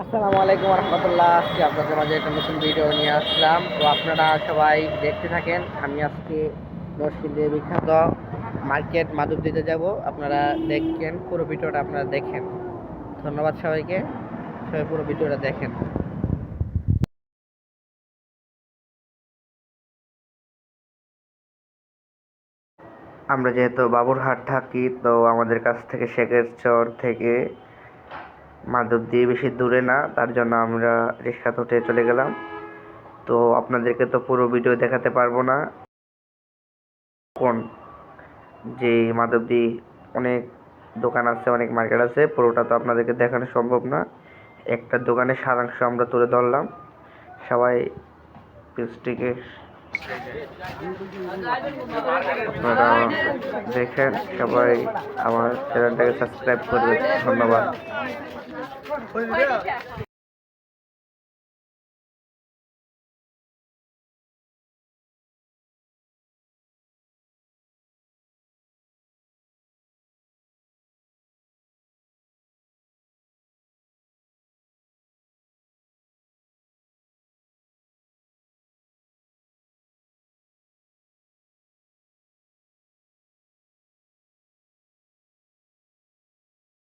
আসসালামু আলাইকুম রহমতুল্লাহ। আজকে আপনাদের মাঝে একটা নতুন ভিডিও নিয়ে আসলাম। তো আপনারা সবাই দেখতে থাকেন। আমি আজকে নরসিংদীর বিখ্যাত মার্কেট মাধবদীতে যাব। আপনারা দেখেন, পুরো ভিডিওটা আপনারা দেখেন। ধন্যবাদ সবাইকে, সবাই পুরো ভিডিওটা দেখেন। আমরা যেহেতু বাবুরহাট থাকি, তো আমাদের কাছ থেকে শেখের চর থেকে মাধবদী বেশি দূরে না, তার জন্য আমরা রিক্সা উঠে চলে গেলাম। তো আপনাদেরকে তো পুরো ভিডিও দেখাতে পারবো না। কোন যে মাধবদী অনেক দোকান আছে, অনেক মার্কেট আছে, পুরোটা তো আপনাদেরকে দেখানো সম্ভব না। একটা দোকানের সারাংশ আমরা তুলে ধরলাম। সবাই পেজটিকে আপনারা দেখেন, সবাই আমার চ্যানেলটাকে সাবস্ক্রাইব করবেন। ধন্যবাদ।